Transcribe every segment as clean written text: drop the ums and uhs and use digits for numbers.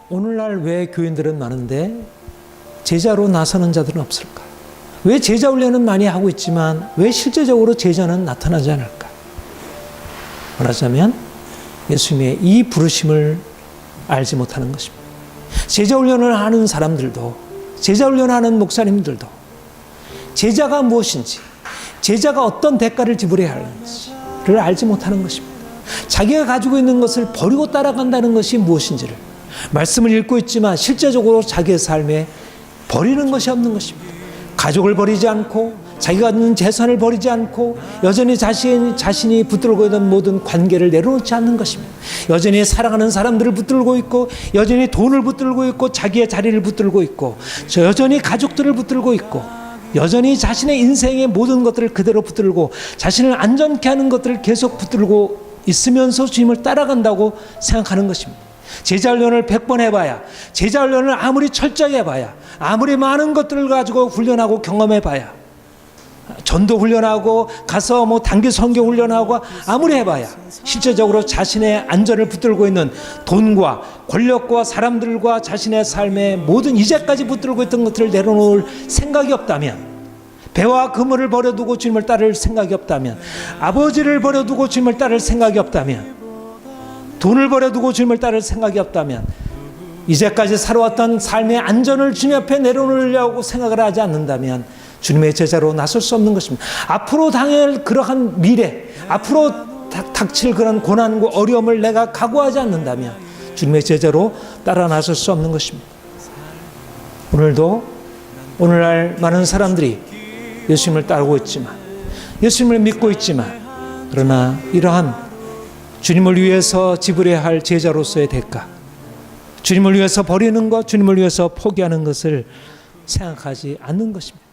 오늘날 왜 교인들은 많은데 제자로 나서는 자들은 없을까? 왜 제자 훈련은 많이 하고 있지만 왜 실제적으로 제자는 나타나지 않을까? 말하자면 예수님의 이 부르심을 알지 못하는 것입니다. 제자 훈련을 하는 사람들도, 제자 훈련하는 목사님들도 제자가 무엇인지, 제자가 어떤 대가를 지불해야 하는지를 알지 못하는 것입니다. 자기가 가지고 있는 것을 버리고 따라간다는 것이 무엇인지를 말씀을 읽고 있지만 실제적으로 자기의 삶에 버리는 것이 없는 것입니다. 가족을 버리지 않고 자기가 갖는 재산을 버리지 않고 여전히 자신이 붙들고 있는 모든 관계를 내려놓지 않는 것입니다. 여전히 사랑하는 사람들을 붙들고 있고 여전히 돈을 붙들고 있고 자기의 자리를 붙들고 있고 여전히 가족들을 붙들고 있고 여전히 자신의 인생의 모든 것들을 그대로 붙들고 자신을 안전케 하는 것들을 계속 붙들고 있으면서 주님을 따라간다고 생각하는 것입니다. 제자 훈련을 100번 해봐야, 제자 훈련을 아무리 철저히 해봐야, 아무리 많은 것들을 가지고 훈련하고 경험해봐야, 전도 훈련하고 가서 단기 선교 훈련하고 아무리 해봐야 실제적으로 자신의 안전을 붙들고 있는 돈과 권력과 사람들과 자신의 삶의 모든 이제까지 붙들고 있던 것들을 내려놓을 생각이 없다면, 배와 그물을 버려두고 주님을 따를 생각이 없다면, 아버지를 버려두고 주님을 따를 생각이 없다면, 돈을 버려두고 주님을 따를 생각이 없다면, 이제까지 살아왔던 삶의 안전을 주님 앞에 내려놓으려고 생각을 하지 않는다면 주님의 제자로 나설 수 없는 것입니다. 앞으로 당할 그러한 미래, 앞으로 닥칠 그런 고난과 어려움을 내가 각오하지 않는다면 주님의 제자로 따라 나설 수 없는 것입니다. 오늘도 오늘날 많은 사람들이 예수님을 따르고 있지만, 예수님을 믿고 있지만, 그러나 이러한 주님을 위해서 지불해야 할 제자로서의 대가, 주님을 위해서 버리는 것, 주님을 위해서 포기하는 것을 생각하지 않는 것입니다.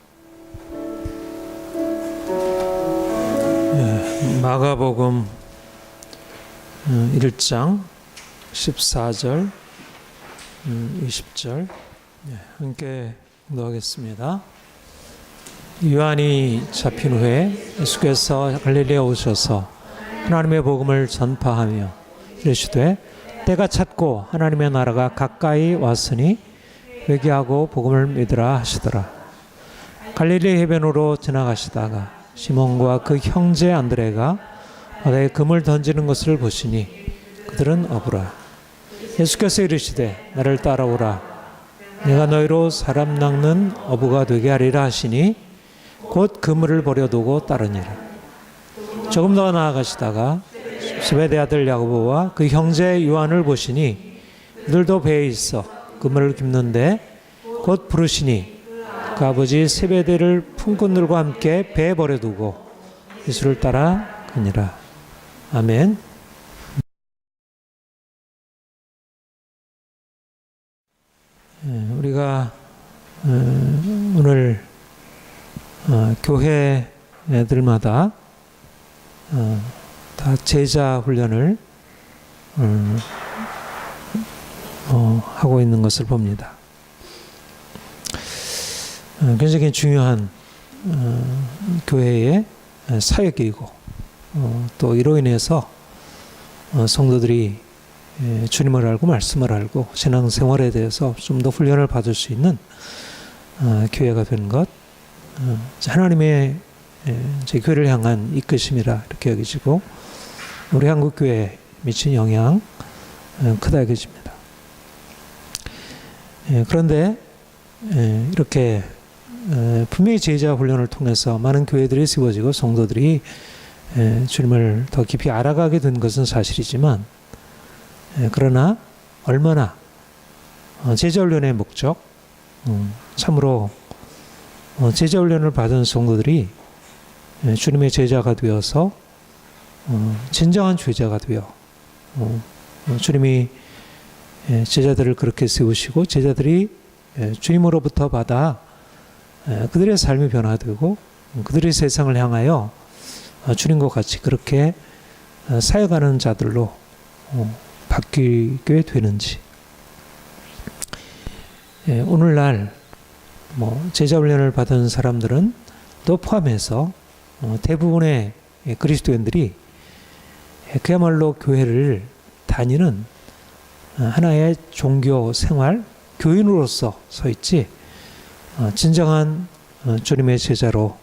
마가복음 1장 14절 20절 함께 기도하겠습니다. 요한이 잡힌 후에 예수께서 갈릴리에 오셔서 하나님의 복음을 전파하며 이르시되 때가 찼고 하나님의 나라가 가까이 왔으니 회개하고 복음을 믿으라 하시더라. 갈릴리 해변으로 지나가시다가 시몬과 그 형제 안드레가 바다에 금을 던지는 것을 보시니 그들은 어부라. 예수께서 이르시되 나를 따라오라. 내가 너희로 사람 낚는 어부가 되게 하리라 하시니 곧 그물을 버려두고 따르니라. 조금 더 나아가시다가 스베데 아들 야고보와 그 형제 요한을 보시니 그들도 배에 있어 그물을 깁는데 곧 부르시니 그 아버지 스베데를 품꾼들과 함께 배에 버려두고 예수를 따라 가니라. 아멘. 우리가 오늘 교회 애들마다 다 제자 훈련을 하고 있는 것을 봅니다. 굉장히 중요한 교회의 사역이고 또 이로 인해서 성도들이 주님을 알고 말씀을 알고 신앙생활에 대해서 좀 더 훈련을 받을 수 있는 교회가 되는 것, 하나님의 제 교회를 향한 이끄심이라 이렇게 여기시고 우리 한국교회에 미친 영향 크다 여겨집니다. 그런데 이렇게 분명히 제자 훈련을 통해서 많은 교회들이 세워지고 성도들이 주님을 더 깊이 알아가게 된 것은 사실이지만, 그러나 얼마나 제자 훈련의 목적, 참으로 제자 훈련을 받은 성도들이 주님의 제자가 되어서 진정한 제자가 되어 주님이 제자들을 그렇게 세우시고 제자들이 주님으로부터 받아 그들의 삶이 변화되고 그들의 세상을 향하여 주님과 같이 그렇게 사역하는 자들로 바뀌게 되는지, 오늘날 제자 훈련을 받은 사람들은 또 포함해서 대부분의 그리스도인들이 그야말로 교회를 다니는 하나의 종교 생활, 교인으로서 서 있지 진정한 주님의 제자로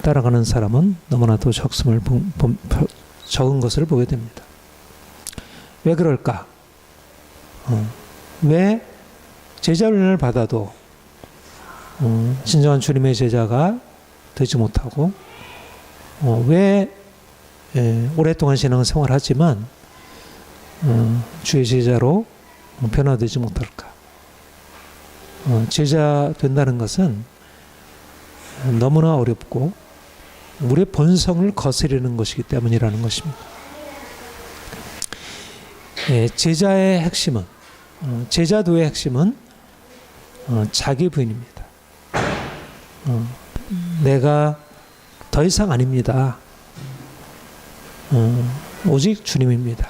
따라가는 사람은 너무나도 적은 것을 보게 됩니다. 왜 그럴까? 왜 제자 훈련을 받아도 진정한 주님의 제자가 되지 못하고 왜 오랫동안 신앙생활을 하지만 주의 제자로 변화되지 못할까? 제자 된다는 것은 너무나 어렵고 우리의 본성을 거스르는 것이기 때문이라는 것입니다. 제자의 핵심은 제자도의 핵심은 자기 부인입니다. 내가 더 이상 아닙니다. 오직 주님입니다.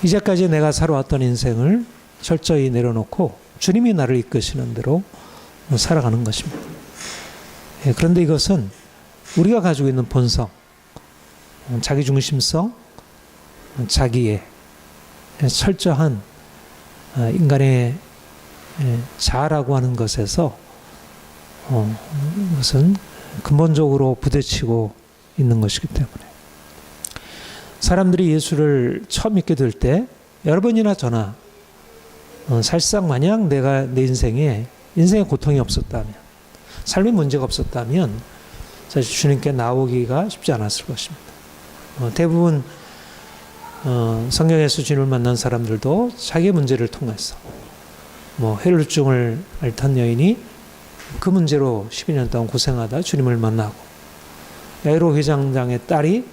이제까지 내가 살아왔던 인생을 철저히 내려놓고 주님이 나를 이끄시는 대로 살아가는 것입니다. 그런데 이것은 우리가 가지고 있는 본성, 자기중심성, 자기의 철저한 인간의 자아라고 하는 것에서 그것은 근본적으로 부딪히고 있는 것이기 때문에 사람들이 예수를 처음 믿게 될 때 여러분이나 저나 사실상 만약 내가 내 인생에 고통이 없었다면 삶에 문제가 없었다면 사실 주님께 나오기가 쉽지 않았을 것입니다. 대부분 성경에서 주님을 만난 사람들도 자기의 문제를 통해서 혈루증을 앓던 여인이 그 문제로 12년 동안 고생하다 주님을 만나고 야이로 회장장의 딸이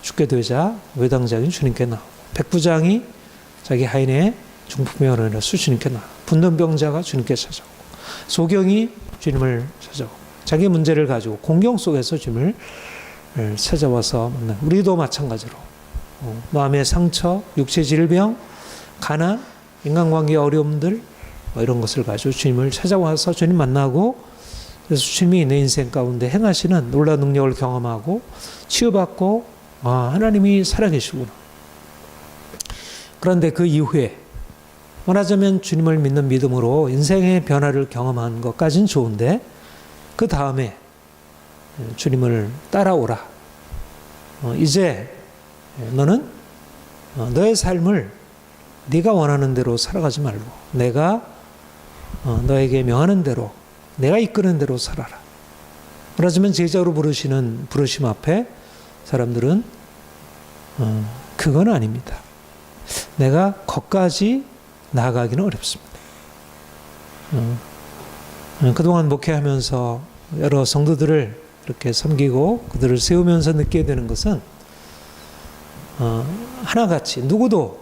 죽게 되자 외당장이 주님께 나오고 백부장이 자기 하인의 중풍병에 걸려서 주님께 나오고 분돈병자가 주님께 찾아오고 소경이 주님을 찾아오고 자기 문제를 가지고 공경 속에서 주님을 찾아와서 만나고 우리도 마찬가지로 마음의 상처, 육체 질병, 가난, 인간관계 어려움들 이런 것을 가지고 주님을 찾아와서 주님 만나고 그래서 주님이 내 인생 가운데 행하시는 놀라운 능력을 경험하고 치유받고 하나님이 살아계시구나. 그런데 그 이후에 원하자면 주님을 믿는 믿음으로 인생의 변화를 경험한 것까지는 좋은데 그 다음에 주님을 따라오라. 이제 너는 너의 삶을 네가 원하는 대로 살아가지 말고 내가 너에게 명하는 대로 내가 이끄는 대로 살아라. 그러자면 제자로 부르시는 부르심 앞에 사람들은 그건 아닙니다. 내가 거기까지 나아가기는 어렵습니다. 그동안 목회하면서 여러 성도들을 이렇게 섬기고 그들을 세우면서 느끼게 되는 것은 하나같이 누구도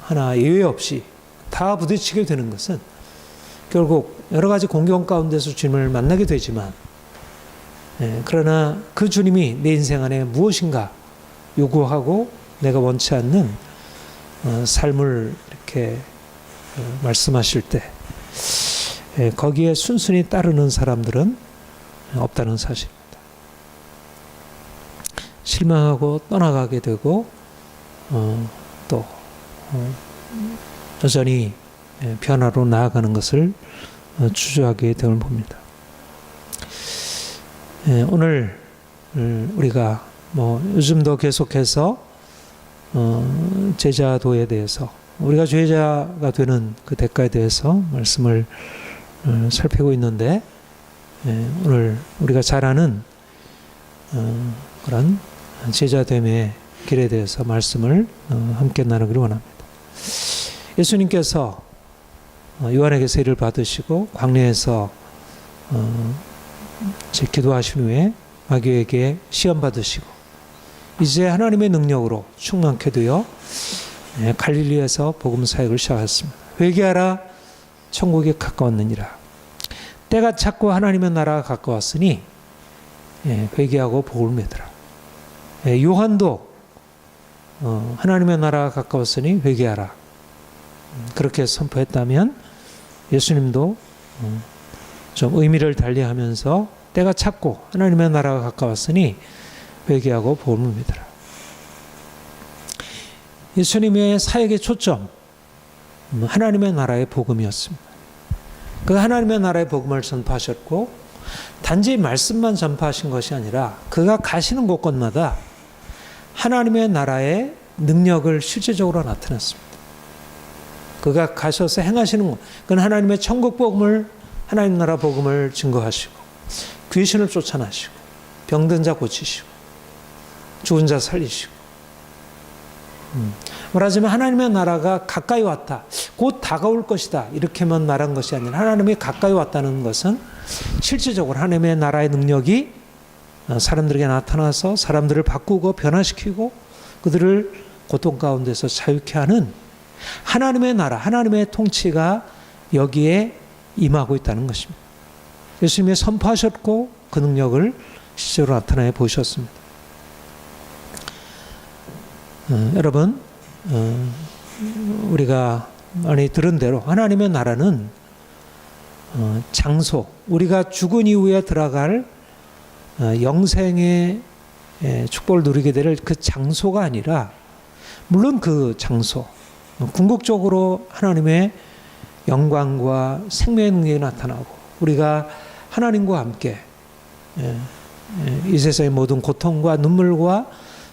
하나 예외 없이 다 부딪히게 되는 것은 결국 여러 가지 공경 가운데서 주님을 만나게 되지만 그러나 그 주님이 내 인생 안에 무엇인가 요구하고 내가 원치 않는 삶을 이렇게 말씀하실 때 거기에 순순히 따르는 사람들은 없다는 사실입니다. 실망하고 떠나가게 되고 또 여전히 변화로 나아가는 것을 주저하게 됨을 봅니다. 오늘 우리가 요즘도 계속해서 제자도에 대해서 우리가 제자가 되는 그 대가에 대해서 말씀을 살피고 있는데 오늘 우리가 잘 아는 그런 제자됨의 길에 대해서 말씀을 함께 나누기를 원합니다. 예수님께서 요한에게 세례를 받으시고 광야에서 기도하신 후에 마귀에게 시험 받으시고 이제 하나님의 능력으로 충만케 되어 갈릴리에서 복음 사역을 시작했습니다. 회개하라 천국이 가까웠느니라. 때가 찼고 하나님의 나라가 가까웠으니 회개하고 복을 믿으라. 요한도 하나님의 나라가 가까웠으니 회개하라. 그렇게 선포했다면 예수님도 좀 의미를 달리하면서 때가 찼고 하나님의 나라가 가까웠으니 회개하고 복을 믿으라. 예수님의 사역의 초점, 하나님의 나라의 복음이었습니다. 그 하나님의 나라의 복음을 전파하셨고, 단지 말씀만 전파하신 것이 아니라 그가 가시는 곳곳마다 하나님의 나라의 능력을 실제적으로 나타냈습니다. 그가 가셔서 행하시는 것, 그건 하나님의 천국 복음을, 하나님 나라 복음을 증거하시고, 귀신을 쫓아내시고, 병든 자 고치시고, 죽은 자 살리시고, 말하자면 하나님의 나라가 가까이 왔다, 곧 다가올 것이다, 이렇게만 말한 것이 아니라 하나님이 가까이 왔다는 것은 실질적으로 하나님의 나라의 능력이 사람들에게 나타나서 사람들을 바꾸고 변화시키고 그들을 고통 가운데서 자유케 하는 하나님의 나라, 하나님의 통치가 여기에 임하고 있다는 것입니다. 예수님이 선포하셨고 그 능력을 실제로 나타내 보셨습니다. 여러분, 우리가 많이 들은 대로 하나님의 나라는 장소, 우리가 죽은 이후에 들어갈 영생의 축복을 누리게 될 그 장소가 아니라, 물론 그 장소, 궁극적으로 하나님의 영광과 생명의 능력이 나타나고 우리가 하나님과 함께 이 세상의 모든 고통과 눈물과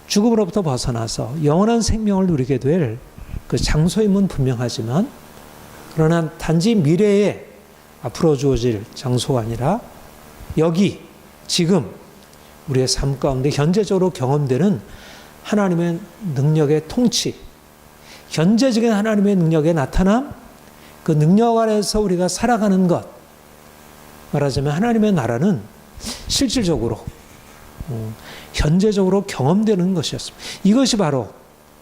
죽음으로부터 벗어나서 영원한 생명을 누리게 될 그 장소임은 분명하지만, 그러나 단지 미래에 앞으로 주어질 장소가 아니라 여기 지금 우리의 삶 가운데 현재적으로 경험되는 하나님의 능력의 통치, 현재적인 하나님의 능력의 나타남, 그 능력 안에서 우리가 살아가는 것, 말하자면 하나님의 나라는 실질적으로 현재적으로 경험되는 것이었습니다. 이것이 바로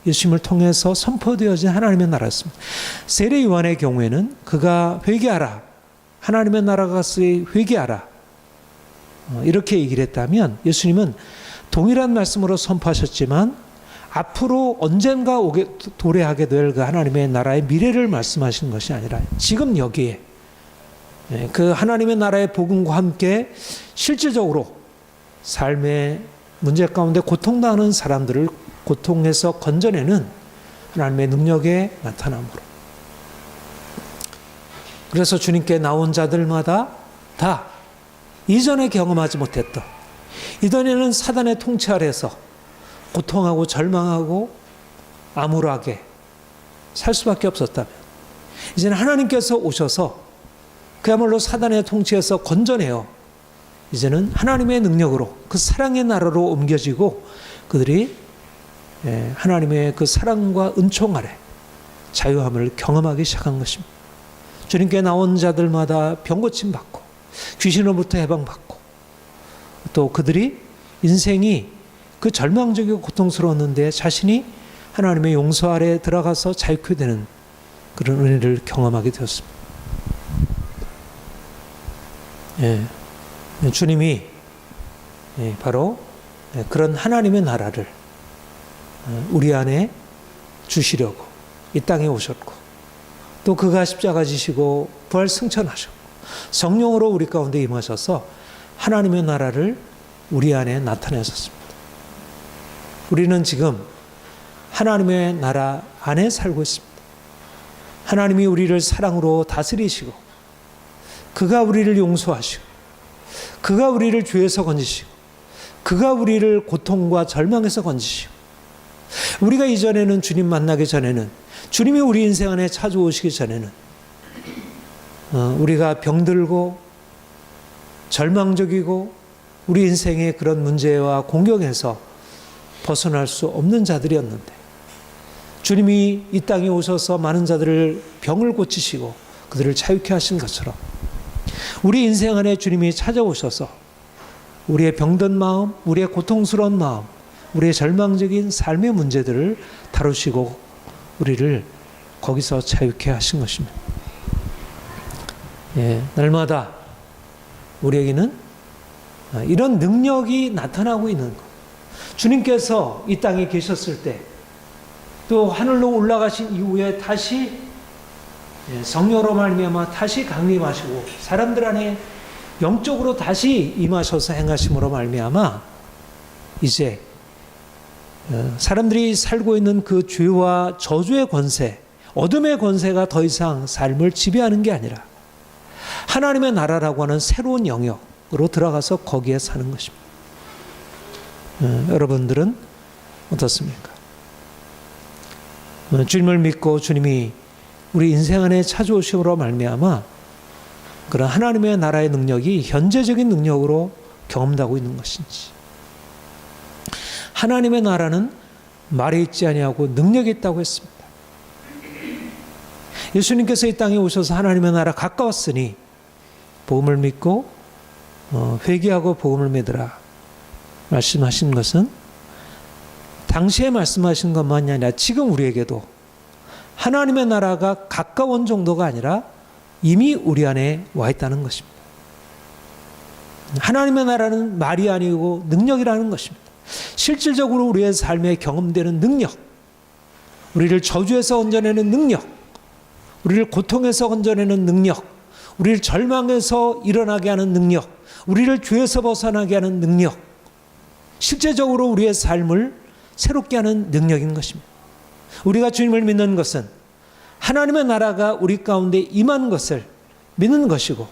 예수님을 통해서 선포되어진 하나님의 나라였습니다. 세례 요한의 경우에는 그가 회개하라, 하나님의 나라가 갔으니 회개하라, 이렇게 얘기를 했다면, 예수님은 동일한 말씀으로 선포하셨지만 앞으로 언젠가 도래하게 될 그 하나님의 나라의 미래를 말씀하시는 것이 아니라 지금 여기에 그 하나님의 나라의 복음과 함께 실질적으로 삶의 문제 가운데 고통당하는 사람들을 고통에서 건져내는 하나님의 능력의 나타남으로, 그래서 주님께 나온 자들마다 다 이전에 경험하지 못했던, 이전에는 사단의 통치 아래서 고통하고 절망하고 암울하게 살 수밖에 없었다면, 이제는 하나님께서 오셔서 그야말로 사단의 통치에서 건져내어 이제는 하나님의 능력으로 그 사랑의 나라로 옮겨지고 그들이 하나님의 그 사랑과 은총 아래 자유함을 경험하기 시작한 것입니다. 주님께 나온 자들마다 병고침 받고 귀신으로부터 해방받고, 또 그들이 인생이 그 절망적이고 고통스러웠는데 자신이 하나님의 용서 아래 들어가서 자유케 되는 그런 은혜를 경험하게 되었습니다. 주님이 바로 그런 하나님의 나라를 우리 안에 주시려고 이 땅에 오셨고, 또 그가 십자가 지시고 부활 승천하셨고 성령으로 우리 가운데 임하셔서 하나님의 나라를 우리 안에 나타내셨습니다. 우리는 지금 하나님의 나라 안에 살고 있습니다. 하나님이 우리를 사랑으로 다스리시고, 그가 우리를 용서하시고, 그가 우리를 죄에서 건지시고, 그가 우리를 고통과 절망에서 건지시고, 우리가 이전에는 주님 만나기 전에는, 주님이 우리 인생 안에 찾아오시기 전에는 우리가 병들고 절망적이고 우리 인생의 그런 문제와 공경에서 벗어날 수 없는 자들이었는데, 주님이 이 땅에 오셔서 많은 자들을 병을 고치시고 그들을 자유케 하신 것처럼 우리 인생 안에 주님이 찾아오셔서 우리의 병든 마음, 우리의 고통스러운 마음, 우리의 절망적인 삶의 문제들을 다루시고 우리를 거기서 자유케 하신 것입니다. 날마다 우리에게는 이런 능력이 나타나고 있는 것. 주님께서 이 땅에 계셨을 때, 또 하늘로 올라가신 이후에 다시 성령으로 말미암아 다시 강림하시고 사람들 안에 영적으로 다시 임하셔서 행하심으로 말미암아 이제 사람들이 살고 있는 그 죄와 저주의 권세, 어둠의 권세가 더 이상 삶을 지배하는 게 아니라 하나님의 나라라고 하는 새로운 영역으로 들어가서 거기에 사는 것입니다. 여러분들은 어떻습니까? 주님을 믿고 주님이 우리 인생 안에 찾아오심으로 말미암아 그런 하나님의 나라의 능력이 현재적인 능력으로 경험되고 있는 것인지, 하나님의 나라는 말에 있지 아니하고 능력이 있다고 했습니다. 예수님께서 이 땅에 오셔서 하나님의 나라 가까웠으니 복음을 믿고 회개하고 복음을 믿으라 말씀하신 것은 당시에 말씀하신 것만이 아니라 지금 우리에게도 하나님의 나라가 가까운 정도가 아니라 이미 우리 안에 와 있다는 것입니다. 하나님의 나라는 말이 아니고 능력이라는 것입니다. 실질적으로 우리의 삶에 경험되는 능력, 우리를 저주에서 건져내는 능력, 우리를 고통에서 건져내는 능력, 우리를 절망에서 일어나게 하는 능력, 우리를 죄에서 벗어나게 하는 능력, 실제적으로 우리의 삶을 새롭게 하는 능력인 것입니다. 우리가 주님을 믿는 것은 하나님의 나라가 우리 가운데 임한 것을 믿는 것이고,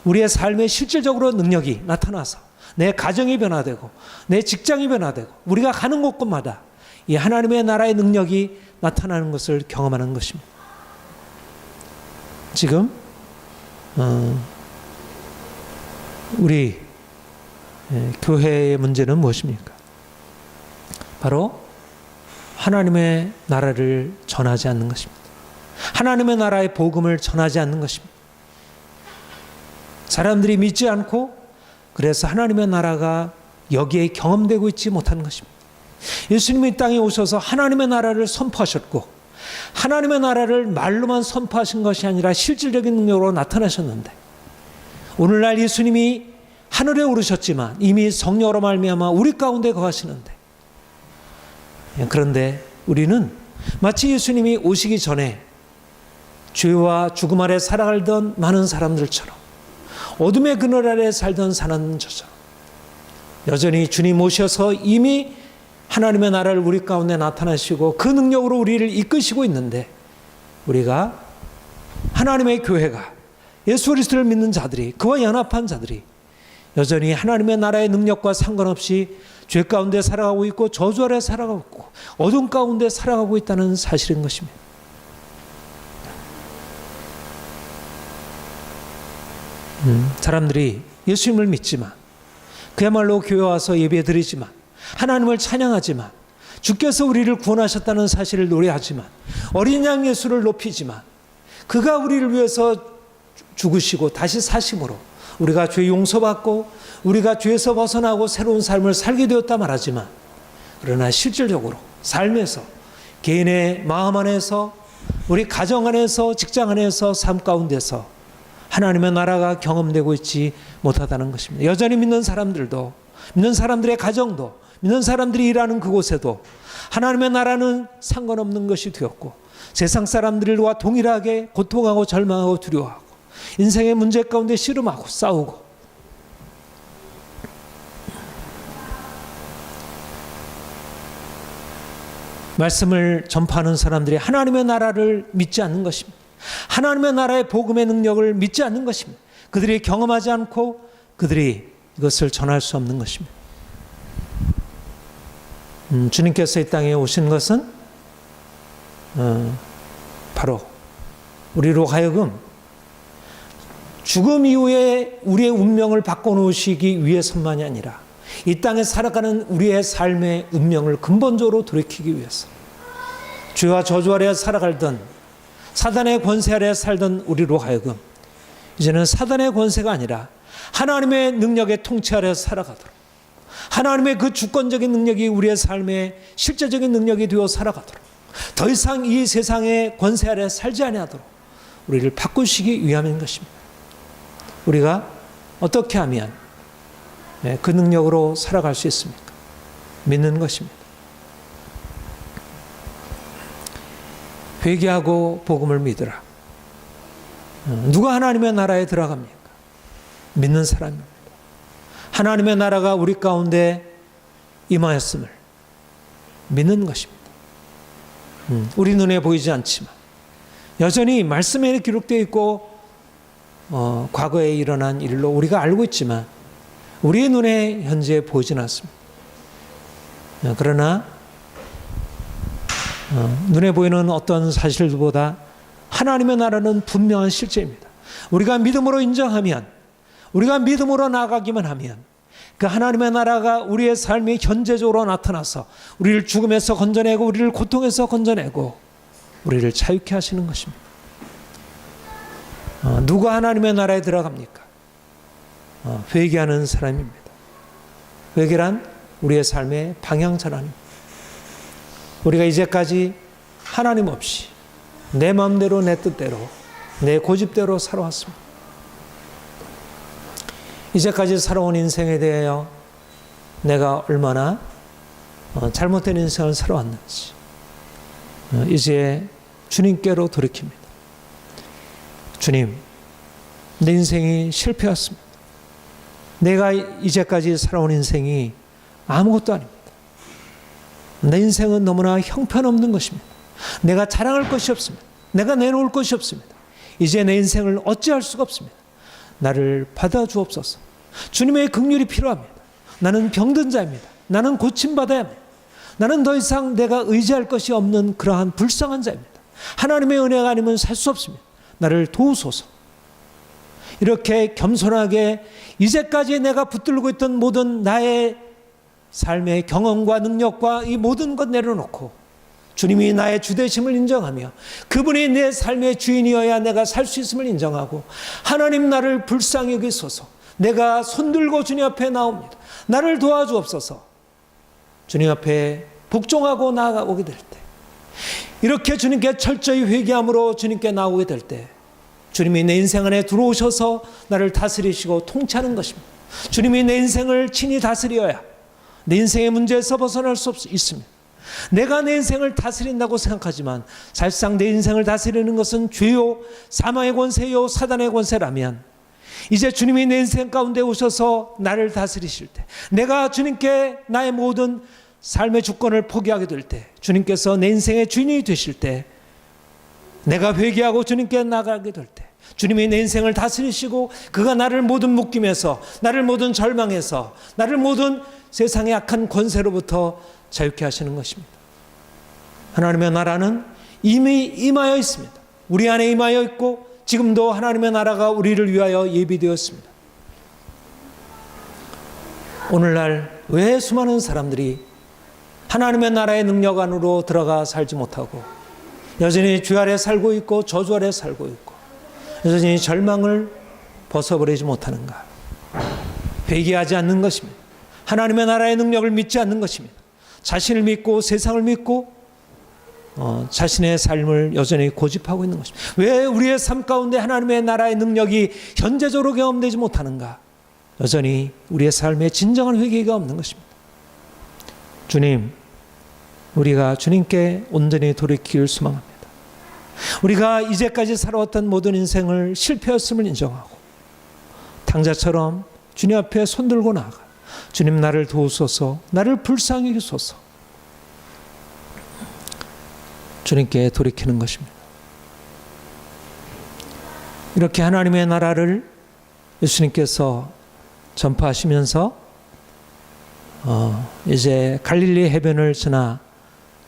우리의 삶에 실질적으로 능력이 나타나서 내 가정이 변화되고 내 직장이 변화되고 우리가 가는 곳곳마다 이 하나님의 나라의 능력이 나타나는 것을 경험하는 것입니다. 지금 우리 교회의 문제는 무엇입니까? 바로 하나님의 나라를 전하지 않는 것입니다. 하나님의 나라의 복음을 전하지 않는 것입니다. 사람들이 믿지 않고 그래서 하나님의 나라가 여기에 경험되고 있지 못하는 것입니다. 예수님이 이 땅에 오셔서 하나님의 나라를 선포하셨고, 하나님의 나라를 말로만 선포하신 것이 아니라 실질적인 능력으로 나타나셨는데, 오늘날 예수님이 하늘에 오르셨지만 이미 성령으로 말미암아 우리 가운데 거하시는데, 그런데 우리는 마치 예수님이 오시기 전에 죄와 죽음 아래 살아가던 많은 사람들처럼, 어둠의 그늘 아래 살던 사람들처럼 여전히 주님 오셔서 이미 하나님의 나라를 우리 가운데 나타나시고 그 능력으로 우리를 이끄시고 있는데, 우리가 하나님의 교회가, 예수 그리스도를 믿는 자들이, 그와 연합한 자들이 여전히 하나님의 나라의 능력과 상관없이 죄 가운데 살아가고 있고 저주 아래 살아가고 있고 어둠 가운데 살아가고 있다는 사실인 것입니다. 사람들이 예수님을 믿지만, 그야말로 교회 와서 예배 드리지만, 하나님을 찬양하지만, 주께서 우리를 구원하셨다는 사실을 노래하지만, 어린 양 예수를 높이지만, 그가 우리를 위해서 죽으시고 다시 사심으로 우리가 죄 용서받고 우리가 죄에서 벗어나고 새로운 삶을 살게 되었다 말하지만, 그러나 실질적으로 삶에서, 개인의 마음 안에서, 우리 가정 안에서, 직장 안에서, 삶 가운데서 하나님의 나라가 경험되고 있지 못하다는 것입니다. 여전히 믿는 사람들도, 믿는 사람들의 가정도, 믿는 사람들이 일하는 그곳에도 하나님의 나라는 상관없는 것이 되었고, 세상 사람들과 동일하게 고통하고 절망하고 두려워하고 인생의 문제 가운데 씨름하고 싸우고, 말씀을 전파하는 사람들이 하나님의 나라를 믿지 않는 것입니다. 하나님의 나라의 복음의 능력을 믿지 않는 것입니다. 그들이 경험하지 않고 그들이 이것을 전할 수 없는 것입니다. 주님께서 이 땅에 오신 것은 바로 우리로 하여금 죽음 이후에 우리의 운명을 바꿔놓으시기 위해서만이 아니라 이 땅에 살아가는 우리의 삶의 운명을 근본적으로 돌이키기 위해서, 죄와 저주 아래 살아가던 사단의 권세 아래 살던 우리로 하여금 이제는 사단의 권세가 아니라 하나님의 능력의 통치 아래 살아가도록, 하나님의 그 주권적인 능력이 우리의 삶의 실제적인 능력이 되어 살아가도록, 더 이상 이 세상의 권세 아래 살지 아니하도록 우리를 바꾸시기 위함인 것입니다. 우리가 어떻게 하면 그 능력으로 살아갈 수 있습니까? 믿는 것입니다. 회개하고 복음을 믿으라. 누가 하나님의 나라에 들어갑니까? 믿는 사람입니다. 하나님의 나라가 우리 가운데 임하였음을, 믿는 것입니다. 우리 눈에 보이지 않지만 여전히 말씀에 기록되어 있고 과거에 일어난 일로 우리가 알고 있지만 우리의 눈에 현재 보이지는 않습니다. 그러나 눈에 보이는 어떤 사실보다 하나님의 나라는 분명한 실제입니다. 우리가 믿음으로 인정하면, 우리가 믿음으로 나아가기만 하면 그 하나님의 나라가 우리의 삶에 현재적으로 나타나서 우리를 죽음에서 건져내고 우리를 고통에서 건져내고 우리를 자유케 하시는 것입니다. 누가 하나님의 나라에 들어갑니까? 회개하는 사람입니다. 회개란 우리의 삶의 방향전환입니다. 우리가 이제까지 하나님 없이 내 마음대로 내 뜻대로 내 고집대로 살아왔습니다. 이제까지 살아온 인생에 대하여 내가 얼마나 잘못된 인생을 살아왔는지 이제 주님께로 돌이킵니다. 주님, 내 인생이 실패였습니다. 내가 이제까지 살아온 인생이 아무것도 아닙니다. 내 인생은 너무나 형편없는 것입니다. 내가 자랑할 것이 없습니다. 내가 내놓을 것이 없습니다. 이제 내 인생을 어찌할 수가 없습니다. 나를 받아주옵소서. 주님의 긍휼이 필요합니다. 나는 병든 자입니다. 나는 고침받아야 합니다. 나는 더 이상 내가 의지할 것이 없는 그러한 불쌍한 자입니다. 하나님의 은혜가 아니면 살 수 없습니다. 나를 도우소서. 이렇게 겸손하게 이제까지 내가 붙들고 있던 모든 나의 삶의 경험과 능력과 이 모든 것 내려놓고 주님이 나의 주되심을 인정하며 그분이 내 삶의 주인이어야 내가 살 수 있음을 인정하고 하나님 나를 불쌍히 여기소서. 내가 손들고 주님 앞에 나옵니다. 나를 도와주옵소서. 주님 앞에 복종하고 나아오게 될 때, 이렇게 주님께 철저히 회개함으로 주님께 나오게 될 때 주님이 내 인생 안에 들어오셔서 나를 다스리시고 통치하는 것입니다. 주님이 내 인생을 친히 다스려야 내 인생의 문제에서 벗어날 수 있습니다. 내가 내 인생을 다스린다고 생각하지만 사실상 내 인생을 다스리는 것은 죄요, 사망의 권세요, 사단의 권세라면 이제 주님이 내 인생 가운데 오셔서 나를 다스리실 때, 내가 주님께 나의 모든 삶의 주권을 포기하게 될 때, 주님께서 내 인생의 주인이 되실 때, 내가 회개하고 주님께 나가게 될 때, 주님이 내 인생을 다스리시고 그가 나를 모든 묶임에서, 나를 모든 절망에서, 나를 모든 세상의 악한 권세로부터 자유케 하시는 것입니다. 하나님의 나라는 이미 임하여 있습니다. 우리 안에 임하여 있고 지금도 하나님의 나라가 우리를 위하여 예비되었습니다. 오늘날 왜 수많은 사람들이 하나님의 나라의 능력 안으로 들어가 살지 못하고 여전히 죄 아래 살고 있고 저주 아래 살고 있고 여전히 절망을 벗어버리지 못하는가? 회개하지 않는 것입니다. 하나님의 나라의 능력을 믿지 않는 것입니다. 자신을 믿고 세상을 믿고 자신의 삶을 여전히 고집하고 있는 것입니다. 왜 우리의 삶 가운데 하나님의 나라의 능력이 현재적으로 경험되지 못하는가? 여전히 우리의 삶에 진정한 회개가 없는 것입니다. 주님, 우리가 주님께 온전히 돌이킬 소망합니다. 우리가 이제까지 살아왔던 모든 인생을 실패였음을 인정하고 탕자처럼 주님 앞에 손들고 나아가 주님 나를 도우소서, 나를 불쌍히 여기소서. 주님께 돌이키는 것입니다. 이렇게 하나님의 나라를 예수님께서 전파하시면서 이제 갈릴리 해변을 지나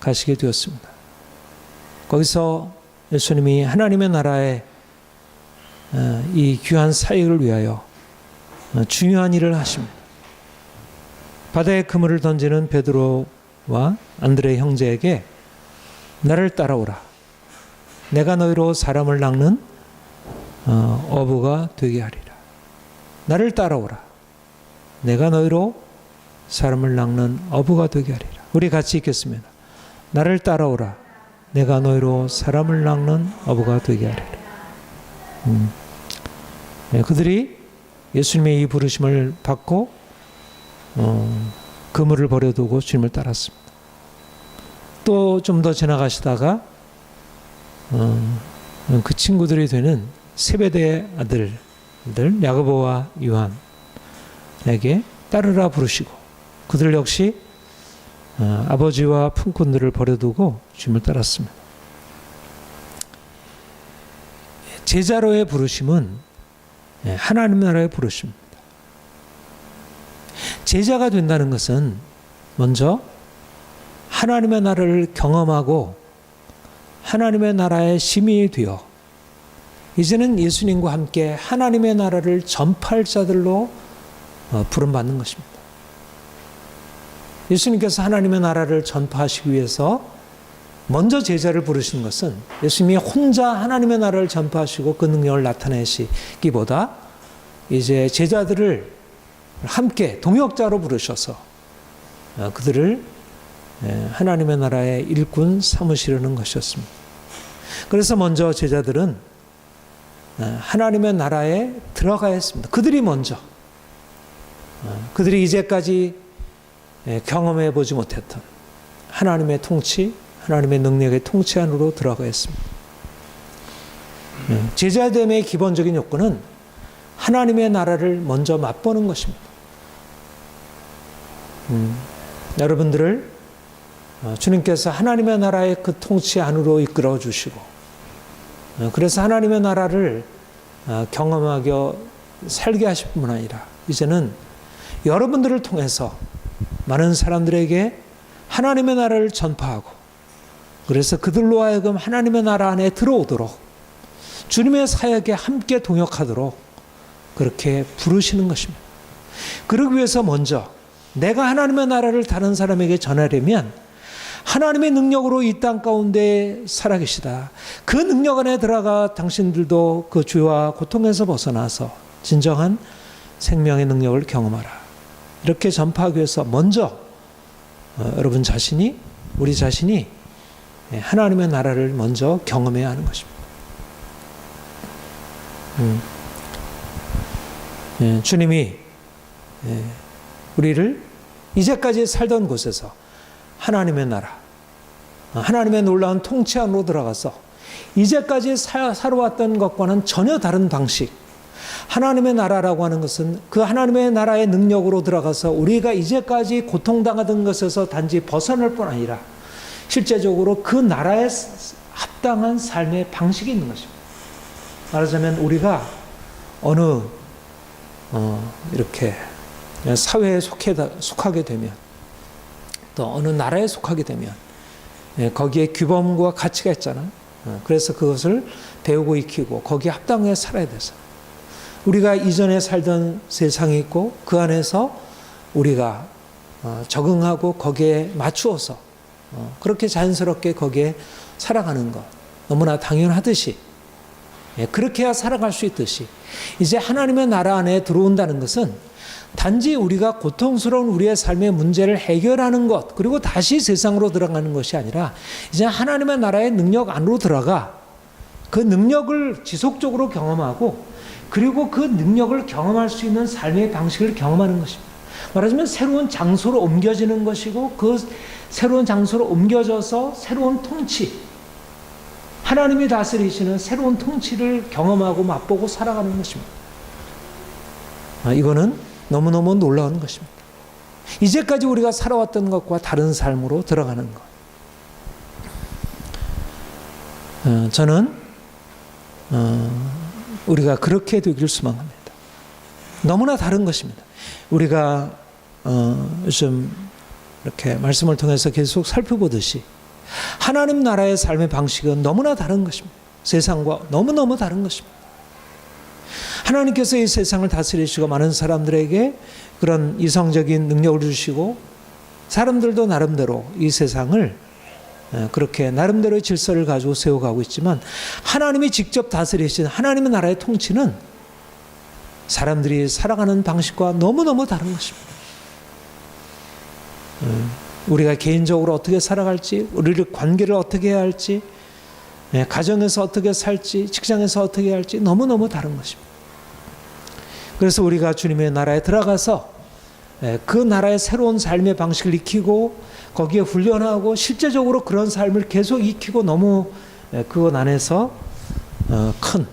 가시게 되었습니다. 거기서 예수님이 하나님의 나라의 이 귀한 사역을 위하여 중요한 일을 하십니다. 바다에 그물을 던지는 베드로와 안드레 형제에게 나를 따라오라. 내가 너희로 사람을 낚는 어부가 되게 하리라. 나를 따라오라. 내가 너희로 사람을 낚는 어부가 되게 하리라. 우리 같이 읽겠습니다. 나를 따라오라. 내가 너희로 사람을 낚는 어부가 되게 하리라. 네, 그들이 예수님의 이 부르심을 받고 그물을 버려두고 주님을 따랐습니다. 또 좀 더 지나가시다가 그 친구들이 되는 세베대의 아들들 야고보와 요한에게 따르라 부르시고 그들 역시 아버지와 품꾼들을 버려두고 주님을 따랐습니다. 제자로의 부르심은 하나님 나라의 부르심입니다. 제자가 된다는 것은 먼저 하나님의 나라를 경험하고 하나님의 나라의 시민이 되어 이제는 예수님과 함께 하나님의 나라를 전파할 자들로 부름받는 것입니다. 예수님께서 하나님의 나라를 전파하시기 위해서 먼저 제자를 부르신 것은 예수님이 혼자 하나님의 나라를 전파하시고 그 능력을 나타내시기보다 이제 제자들을 함께 동역자로 부르셔서 그들을 하나님의 나라의 일꾼 삼으시려는 것이었습니다. 그래서 먼저 제자들은 하나님의 나라에 들어가야 했습니다. 그들이 먼저, 그들이 이제까지 경험해 보지 못했던 하나님의 통치, 하나님의 능력의 통치 안으로 들어가야 했습니다. 제자됨의 기본적인 요건은 하나님의 나라를 먼저 맛보는 것입니다. 여러분들을 주님께서 하나님의 나라의 그 통치 안으로 이끌어 주시고 그래서 하나님의 나라를 경험하게 살게 하실 뿐만 아니라 이제는 여러분들을 통해서 많은 사람들에게 하나님의 나라를 전파하고 그래서 그들로 하여금 하나님의 나라 안에 들어오도록 주님의 사역에 함께 동역하도록 그렇게 부르시는 것입니다. 그러기 위해서 먼저 내가 하나님의 나라를 다른 사람에게 전하려면 하나님의 능력으로 이 땅 가운데 살아계시다. 그 능력 안에 들어가 당신들도 그 죄와 고통에서 벗어나서 진정한 생명의 능력을 경험하라. 이렇게 전파하기 위해서 먼저 여러분 자신이, 우리 자신이 하나님의 나라를 먼저 경험해야 하는 것입니다. 주님이 우리를 이제까지 살던 곳에서 하나님의 나라, 하나님의 놀라운 통치 안으로 들어가서 이제까지 살아왔던 것과는 전혀 다른 방식, 하나님의 나라라고 하는 것은 그 하나님의 나라의 능력으로 들어가서 우리가 이제까지 고통당하던 것에서 단지 벗어날 뿐 아니라 실제적으로 그 나라에 합당한 삶의 방식이 있는 것입니다. 말하자면 우리가 어느 이렇게 사회에 속하게 되면 또 어느 나라에 속하게 되면 거기에 규범과 가치가 있잖아요. 그래서 그것을 배우고 익히고 거기에 합당하게 살아야 돼서 우리가 이전에 살던 세상이 있고 그 안에서 우리가 적응하고 거기에 맞추어서 그렇게 자연스럽게 거기에 살아가는 것 너무나 당연하듯이 그렇게 해야 살아갈 수 있듯이 이제 하나님의 나라 안에 들어온다는 것은 단지 우리가 고통스러운 우리의 삶의 문제를 해결하는 것 그리고 다시 세상으로 들어가는 것이 아니라 이제 하나님의 나라의 능력 안으로 들어가 그 능력을 지속적으로 경험하고 그리고 그 능력을 경험할 수 있는 삶의 방식을 경험하는 것입니다. 말하자면 새로운 장소로 옮겨지는 것이고 그 새로운 장소로 옮겨져서 새로운 통치, 하나님이 다스리시는 새로운 통치를 경험하고 맛보고 살아가는 것입니다. 이거는 너무너무 놀라운 것입니다. 이제까지 우리가 살아왔던 것과 다른 삶으로 들어가는 것. 저는 우리가 그렇게 되길 소망합니다. 너무나 다른 것입니다. 우리가 요즘 이렇게 말씀을 통해서 계속 살펴보듯이 하나님 나라의 삶의 방식은 너무나 다른 것입니다. 세상과 너무너무 다른 것입니다. 하나님께서 이 세상을 다스리시고 많은 사람들에게 그런 이성적인 능력을 주시고 사람들도 나름대로 이 세상을 그렇게 나름대로의 질서를 가지고 세워가고 있지만 하나님이 직접 다스리신 하나님의 나라의 통치는 사람들이 살아가는 방식과 너무너무 다른 것입니다. 우리가 개인적으로 어떻게 살아갈지, 우리를 관계를 어떻게 해야 할지, 가정에서 어떻게 살지, 직장에서 어떻게 해야 할지 너무너무 다른 것입니다. 그래서 우리가 주님의 나라에 들어가서 그 나라의 새로운 삶의 방식을 익히고 거기에 훈련하고 실제적으로 그런 삶을 계속 익히고 너무 그것 안에서 큰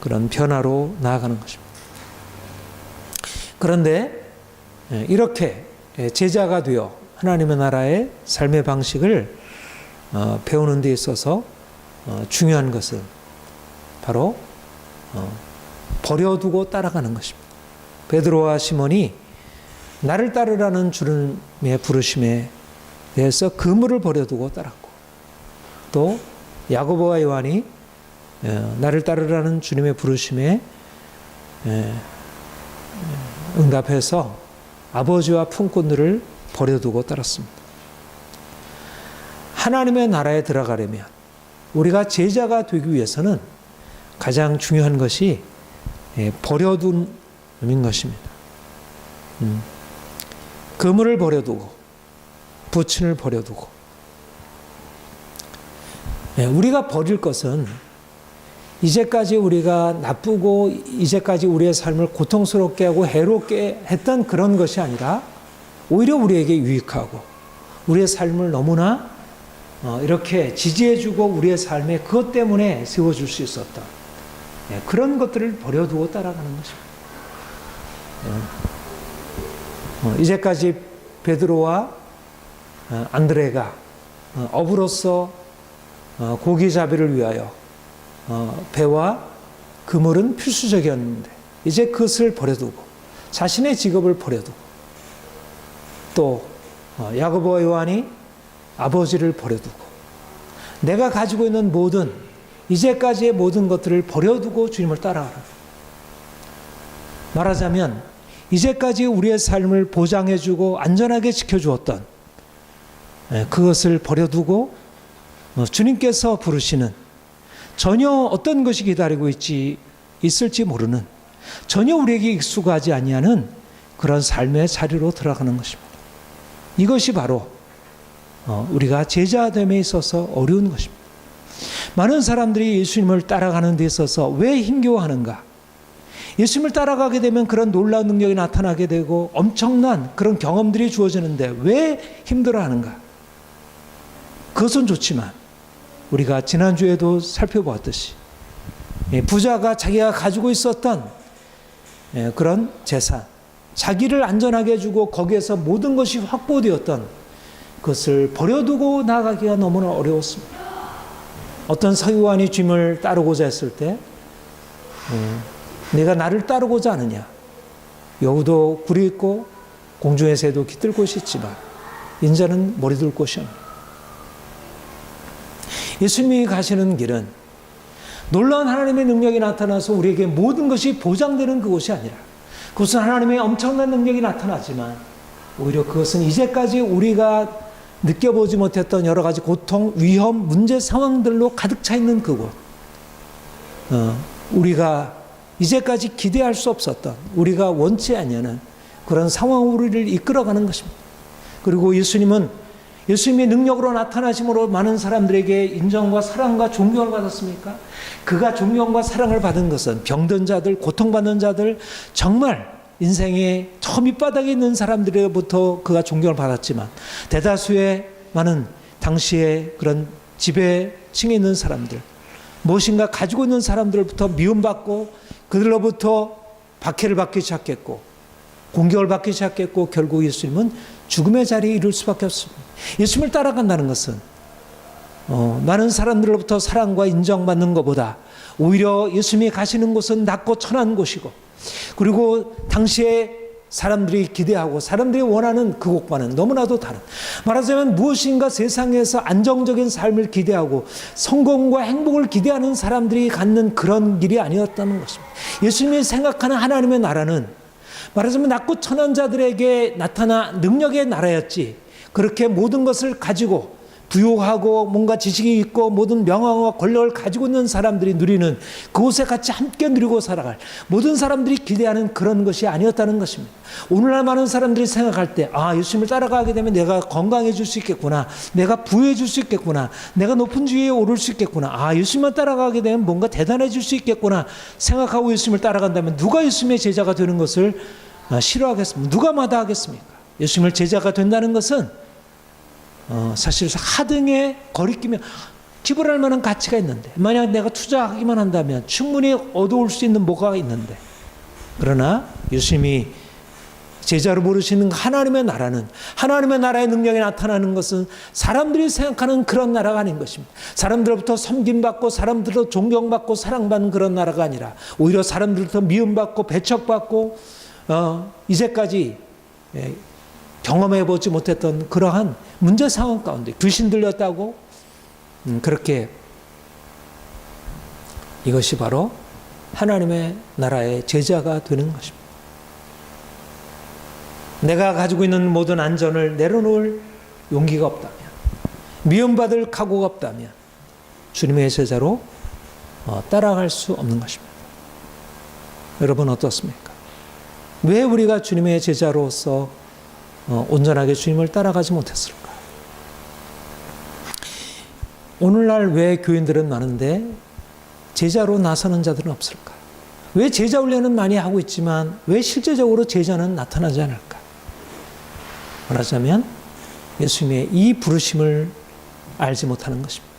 그런 변화로 나아가는 것입니다. 그런데 이렇게 제자가 되어 하나님의 나라의 삶의 방식을 배우는 데 있어서 중요한 것은 바로 버려두고 따라가는 것입니다. 베드로와 시몬이 나를 따르라는 주님의 부르심에 대해서 그물을 버려두고 따랐고, 또 야고보와 요한이 나를 따르라는 주님의 부르심에 응답해서 아버지와 품꾼들을 버려두고 따랐습니다. 하나님의 나라에 들어가려면 우리가 제자가 되기 위해서는 가장 중요한 것이 버려두는 것입니다. 그물을 버려두고 부친을 버려두고, 우리가 버릴 것은 이제까지 우리가 나쁘고 이제까지 우리의 삶을 고통스럽게 하고 해롭게 했던 그런 것이 아니라 오히려 우리에게 유익하고 우리의 삶을 너무나 이렇게 지지해주고 우리의 삶에 그것 때문에 세워줄 수 있었던 그런 것들을 버려두고 따라가는 것입니다. 이제까지 베드로와 안드레가 어부로서 고기잡이를 위하여 배와 그물은 필수적이었는데 이제 그것을 버려두고 자신의 직업을 버려두고, 또 야고보와 요한이 아버지를 버려두고 내가 가지고 있는 모든 이제까지의 모든 것들을 버려두고 주님을 따라가라. 말하자면 이제까지 우리의 삶을 보장해주고 안전하게 지켜주었던 그것을 버려두고 주님께서 부르시는, 전혀 어떤 것이 기다리고 있을지 모르는, 전혀 우리에게 익숙하지 아니하는 그런 삶의 자리로 들어가는 것입니다. 이것이 바로 우리가 제자됨에 있어서 어려운 것입니다. 많은 사람들이 예수님을 따라가는 데 있어서 왜 힘겨워하는가? 예수님을 따라가게 되면 그런 놀라운 능력이 나타나게 되고 엄청난 그런 경험들이 주어지는데 왜 힘들어하는가? 그것은 좋지만 우리가 지난주에도 살펴보았듯이 부자가 자기가 가지고 있었던 그런 재산, 자기를 안전하게 해주고 거기에서 모든 것이 확보되었던 그것을 버려두고 나가기가 너무나 어려웠습니다. 어떤 서기관이 주님을 따르고자 했을 때 내가 나를 따르고자 하느냐? 여우도 굴이 있고 공중의 새도 깃들 곳이 있지만 인자는 머리 둘 곳이 없다. 예수님이 가시는 길은 놀라운 하나님의 능력이 나타나서 우리에게 모든 것이 보장되는 그곳이 아니라, 그것은 하나님의 엄청난 능력이 나타나지만 오히려 그것은 이제까지 우리가 느껴보지 못했던 여러 가지 고통, 위험, 문제 상황들로 가득 차 있는 그곳, 우리가 이제까지 기대할 수 없었던, 우리가 원치 아니하는 그런 상황으로 우리를 이끌어가는 것입니다. 그리고 예수님의 능력으로 나타나심으로 많은 사람들에게 인정과 사랑과 존경을 받았습니까? 그가 존경과 사랑을 받은 것은 병든 자들, 고통받는 자들, 정말 인생의 저 밑바닥에 있는 사람들로부터 그가 존경을 받았지만, 대다수의 많은 당시의 그런 지배층에 있는 사람들, 무엇인가 가지고 있는 사람들부터 미움받고 그들로부터 박해를 받기 시작했고 공격을 받기 시작했고, 결국 예수님은 죽음의 자리에 이를 수밖에 없습니다. 예수님을 따라간다는 것은 많은 사람들로부터 사랑과 인정받는 것보다 오히려 예수님이 가시는 곳은 낮고 천한 곳이고, 그리고 당시에 사람들이 기대하고 사람들이 원하는 그곳과는 너무나도 다른, 말하자면 무엇인가 세상에서 안정적인 삶을 기대하고 성공과 행복을 기대하는 사람들이 갖는 그런 길이 아니었다는 것입니다. 예수님이 생각하는 하나님의 나라는 말하자면 낮고 천한 자들에게 나타나 능력의 나라였지, 그렇게 모든 것을 가지고 부유하고 뭔가 지식이 있고 모든 명예와 권력을 가지고 있는 사람들이 누리는 그곳에 같이 함께 누리고 살아갈 모든 사람들이 기대하는 그런 것이 아니었다는 것입니다. 오늘날 많은 사람들이 생각할 때 예수님을 따라가게 되면 내가 건강해질 수 있겠구나, 내가 부유해질 수 있겠구나, 내가 높은 지위에 오를 수 있겠구나, 예수님만 따라가게 되면 뭔가 대단해질 수 있겠구나 생각하고 예수님을 따라간다면 누가 예수님의 제자가 되는 것을 싫어하겠습니까? 누가 마다하겠습니까? 예수님을 제자가 된다는 것은 사실 하등의 거리끼면 기부할 만한 가치가 있는데, 만약 내가 투자하기만 한다면 충분히 얻어올 수 있는 뭐가 있는데, 그러나 예수님이 제자로 부르시는 하나님의 나라는, 하나님의 나라의 능력이 나타나는 것은 사람들이 생각하는 그런 나라가 아닌 것입니다. 사람들로부터 섬김받고 사람들로부터 존경받고 사랑받는 그런 나라가 아니라 오히려 사람들로부터 미움받고 배척받고 이제까지 경험해보지 못했던 그러한 문제 상황 가운데 귀신 들렸다고 그렇게, 이것이 바로 하나님의 나라의 제자가 되는 것입니다. 내가 가지고 있는 모든 안전을 내려놓을 용기가 없다면, 미움받을 각오가 없다면 주님의 제자로 따라갈 수 없는 것입니다. 여러분 어떻습니까? 왜 우리가 주님의 제자로서 온전하게 주님을 따라가지 못했을까? 오늘날 왜 교인들은 많은데 제자로 나서는 자들은 없을까? 왜 제자 훈련은 많이 하고 있지만 왜 실제적으로 제자는 나타나지 않을까? 말하자면 예수님의 이 부르심을 알지 못하는 것입니다.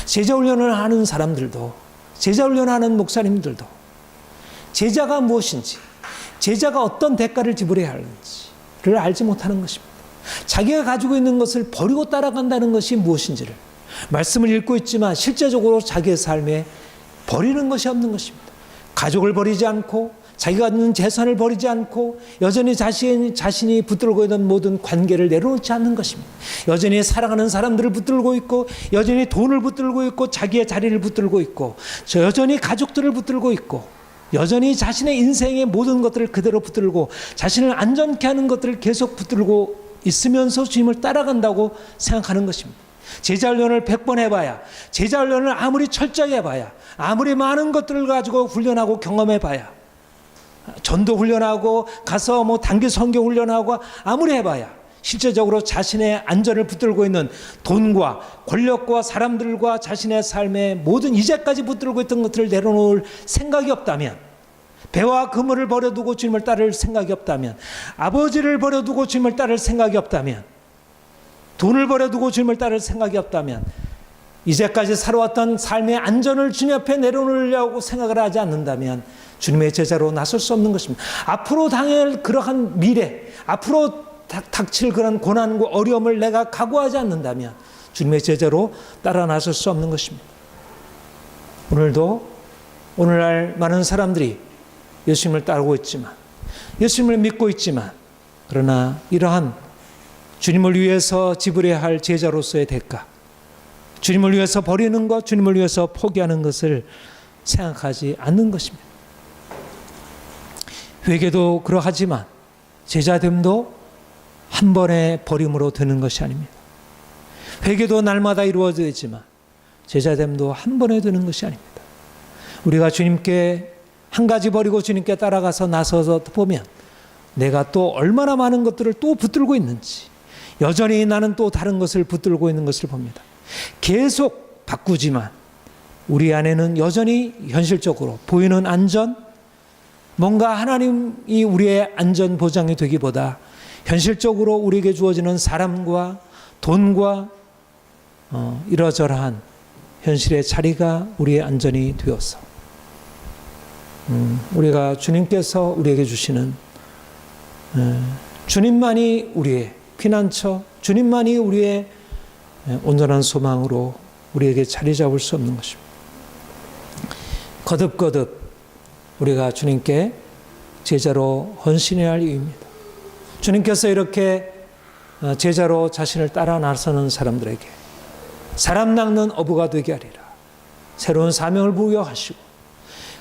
제자 훈련을 하는 사람들도, 제자 훈련을 하는 목사님들도 제자가 무엇인지, 제자가 어떤 대가를 지불해야 하는지를 알지 못하는 것입니다. 자기가 가지고 있는 것을 버리고 따라간다는 것이 무엇인지를, 말씀을 읽고 있지만 실제적으로 자기의 삶에 버리는 것이 없는 것입니다. 가족을 버리지 않고 자기가 있는 재산을 버리지 않고 여전히 자신이 붙들고 있는 모든 관계를 내려놓지 않는 것입니다. 여전히 사랑하는 사람들을 붙들고 있고, 여전히 돈을 붙들고 있고, 자기의 자리를 붙들고 있고, 여전히 가족들을 붙들고 있고, 여전히 자신의 인생의 모든 것들을 그대로 붙들고 자신을 안전케 하는 것들을 계속 붙들고 있으면서 주님을 따라간다고 생각하는 것입니다. 제자 훈련을 100번 해봐야, 제자 훈련을 아무리 철저히 해봐야, 아무리 많은 것들을 가지고 훈련하고 경험해봐야, 전도 훈련하고 가서 단기 선교 훈련하고 아무리 해봐야 실제적으로 자신의 안전을 붙들고 있는 돈과 권력과 사람들과 자신의 삶의 모든 이제까지 붙들고 있던 것들을 내려놓을 생각이 없다면, 배와 그물을 버려두고 주님을 따를 생각이 없다면, 아버지를 버려두고 주님을 따를 생각이 없다면, 돈을 버려두고 주님을 따를 생각이 없다면, 이제까지 살아왔던 삶의 안전을 주님 앞에 내려놓으려고 생각을 하지 않는다면 주님의 제자로 나설 수 없는 것입니다. 앞으로 당할 그러한 미래, 앞으로 닥칠 그런 고난과 어려움을 내가 각오하지 않는다면 주님의 제자로 따라 나설 수 없는 것입니다. 오늘도 오늘날 많은 사람들이 예수님을 따르고 있지만, 예수님을 믿고 있지만, 그러나 이러한 주님을 위해서 지불해야 할 제자로서의 대가, 주님을 위해서 버리는 것, 주님을 위해서 포기하는 것을 생각하지 않는 것입니다. 회개도 그러하지만 제자됨도 한 번의 버림으로 되는 것이 아닙니다. 회개도 날마다 이루어지지만 제자됨도 한 번에 되는 것이 아닙니다. 우리가 주님께 한 가지 버리고 주님께 따라가서 나서서 보면 내가 또 얼마나 많은 것들을 또 붙들고 있는지, 여전히 나는 또 다른 것을 붙들고 있는 것을 봅니다. 계속 바꾸지만 우리 안에는 여전히 현실적으로 보이는 안전, 뭔가 하나님이 우리의 안전 보장이 되기보다 현실적으로 우리에게 주어지는 사람과 돈과 이러저러한 현실의 자리가 우리의 안전이 되어서 우리가 주님께서 우리에게 주시는 주님만이 우리의 피난처, 주님만이 우리의 온전한 소망으로 우리에게 자리 잡을 수 없는 것입니다. 거듭거듭 우리가 주님께 제자로 헌신해야 할 이유입니다. 주님께서 이렇게 제자로 자신을 따라 나서는 사람들에게 사람 낚는 어부가 되게 하리라, 새로운 사명을 부여하시고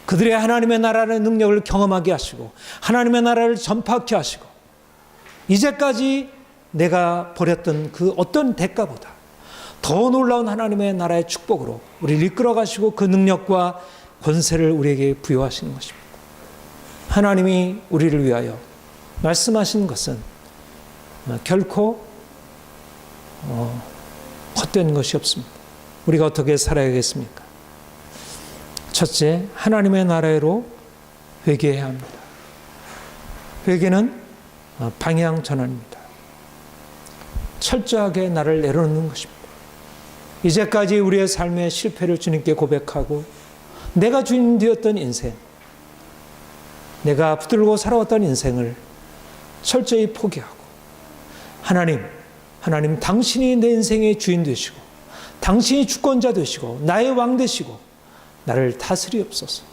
그들의 하나님의 나라의 능력을 경험하게 하시고 하나님의 나라를 전파케 하시고 이제까지 내가 버렸던 그 어떤 대가보다 더 놀라운 하나님의 나라의 축복으로 우리를 이끌어 가시고 그 능력과 권세를 우리에게 부여하시는 것입니다. 하나님이 우리를 위하여 말씀하신 것은 결코 헛된 것이 없습니다. 우리가 어떻게 살아야겠습니까? 첫째, 하나님의 나라로 회개해야 합니다. 회개는 방향 전환입니다. 철저하게 나를 내려놓는 것입니다. 이제까지 우리의 삶의 실패를 주님께 고백하고 내가 주인 되었던 인생, 내가 붙들고 살아왔던 인생을 철저히 포기하고 하나님 당신이 내 인생의 주인 되시고 당신이 주권자 되시고 나의 왕 되시고 나를 다스리옵소서.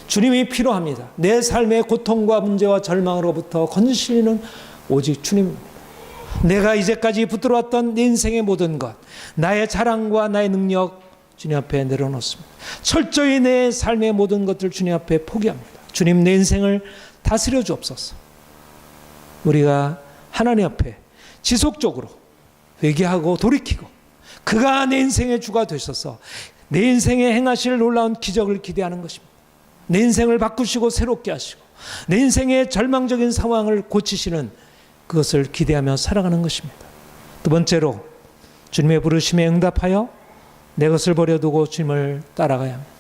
주님이 필요합니다. 내 삶의 고통과 문제와 절망으로부터 건지시는 오직 주님입니다. 내가 이제까지 붙들어왔던 내 인생의 모든 것, 나의 자랑과 나의 능력 주님 앞에 내려놓습니다. 철저히 내 삶의 모든 것들 주님 앞에 포기합니다. 주님, 내 인생을 다스려 주옵소서. 우리가 하나님 앞에 지속적으로 회개하고 돌이키고 그가 내 인생의 주가 되셔서 내 인생에 행하실 놀라운 기적을 기대하는 것입니다. 내 인생을 바꾸시고 새롭게 하시고 내 인생의 절망적인 상황을 고치시는 그것을 기대하며 살아가는 것입니다. 두 번째로 주님의 부르심에 응답하여 내 것을 버려두고 주님을 따라가야 합니다.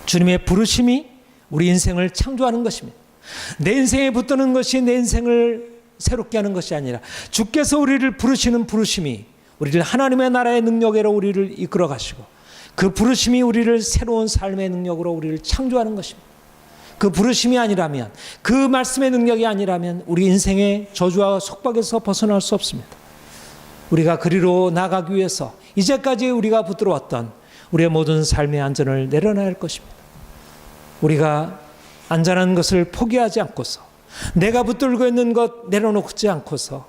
주님의 부르심이 우리 인생을 창조하는 것입니다. 내 인생에 붙드는 것이 내 인생을 새롭게 하는 것이 아니라 주께서 우리를 부르시는 부르심이 우리를 하나님의 나라의 능력으로 우리를 이끌어 가시고 그 부르심이 우리를 새로운 삶의 능력으로 우리를 창조하는 것입니다. 그 부르심이 아니라면, 그 말씀의 능력이 아니라면 우리 인생의 저주와 속박에서 벗어날 수 없습니다. 우리가 그리로 나가기 위해서 이제까지 우리가 붙들어왔던 우리의 모든 삶의 안전을 내려놔야 할 것입니다. 우리가 안전한 것을 포기하지 않고서 내가 붙들고 있는 것 내려놓지 않고서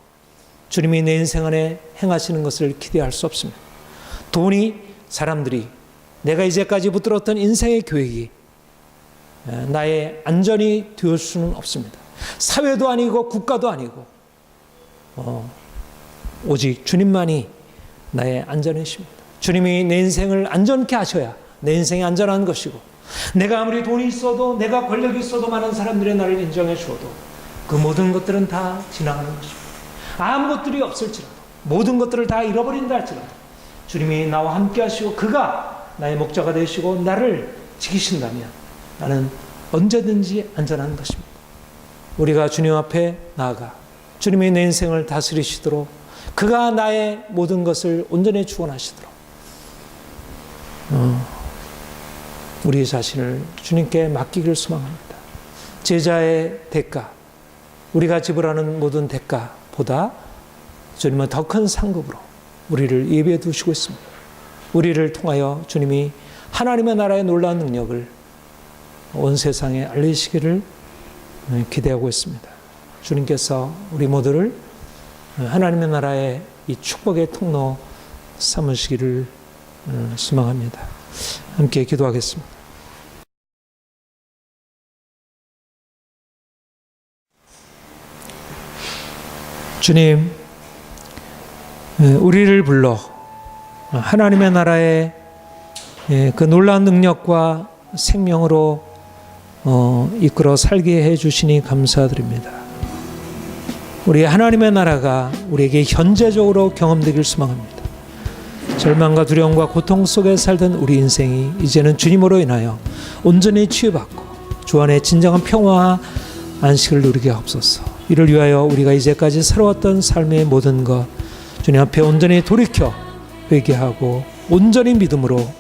주님이 내 인생 안에 행하시는 것을 기대할 수 없습니다. 돈이, 사람들이, 내가 이제까지 붙들었던 인생의 계획이 나의 안전이 되을 수는 없습니다. 사회도 아니고 국가도 아니고 오직 주님만이 나의 안전이십니다. 주님이 내 인생을 안전케 하셔야 내 인생이 안전한 것이고, 내가 아무리 돈이 있어도, 내가 권력이 있어도, 많은 사람들의 나를 인정해 주어도 그 모든 것들은 다 지나가는 것입니다. 아무것들이 없을지라도, 모든 것들을 다 잃어버린다 할지라도 주님이 나와 함께 하시고 그가 나의 목자가 되시고 나를 지키신다면 나는 언제든지 안전한 것입니다. 우리가 주님 앞에 나아가 주님이 내 인생을 다스리시도록, 그가 나의 모든 것을 온전히 주관하시도록 우리 자신을 주님께 맡기길 소망합니다. 제자의 대가, 우리가 지불하는 모든 대가보다 주님은 더 큰 상급으로 우리를 예비해 두시고 있습니다. 우리를 통하여 주님이 하나님의 나라의 놀라운 능력을 온 세상에 알리시기를 기대하고 있습니다. 주님께서 우리 모두를 하나님의 나라의 이 축복의 통로 삼으시기를 소망합니다. 함께 기도하겠습니다. 주님, 우리를 불러 하나님의 나라의 그 놀라운 능력과 생명으로 이끌어 살게 해주시니 감사드립니다. 우리 하나님의 나라가 우리에게 현재적으로 경험되길 소망합니다. 절망과 두려움과 고통 속에 살던 우리 인생이 이제는 주님으로 인하여 온전히 치유받고 주 안에 진정한 평화와 안식을 누리게 하옵소서. 이를 위하여 우리가 이제까지 살아왔던 삶의 모든 것 주님 앞에 온전히 돌이켜 회개하고 온전히 믿음으로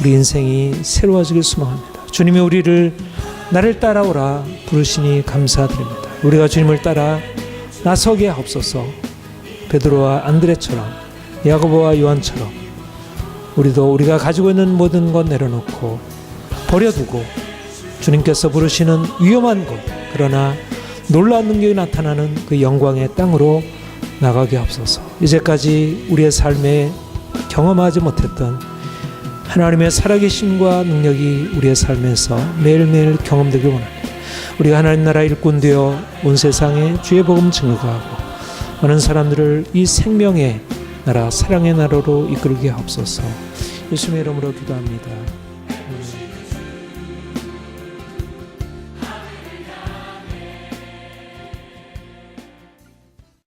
우리 인생이 새로워지길 소망합니다. 주님이 우리를 나를 따라오라 부르시니 감사드립니다. 우리가 주님을 따라 나서게 하옵소서. 베드로와 안드레처럼, 야고보와 요한처럼 우리도 우리가 가지고 있는 모든 것 내려놓고 버려두고 주님께서 부르시는 위험한 곳, 그러나 놀라운 능력이 나타나는 그 영광의 땅으로 나가게 하옵소서. 이제까지 우리의 삶에 경험하지 못했던 하나님의 살아계심과 능력이 우리의 삶에서 매일매일 경험되길 원합니다. 우리가 하나님 나라 일꾼 되어 온 세상에 주의 복음 증거하고 많은 사람들을 이 생명의 나라, 사랑의 나라로 이끌게 하옵소서. 예수님의 이름으로 기도합니다.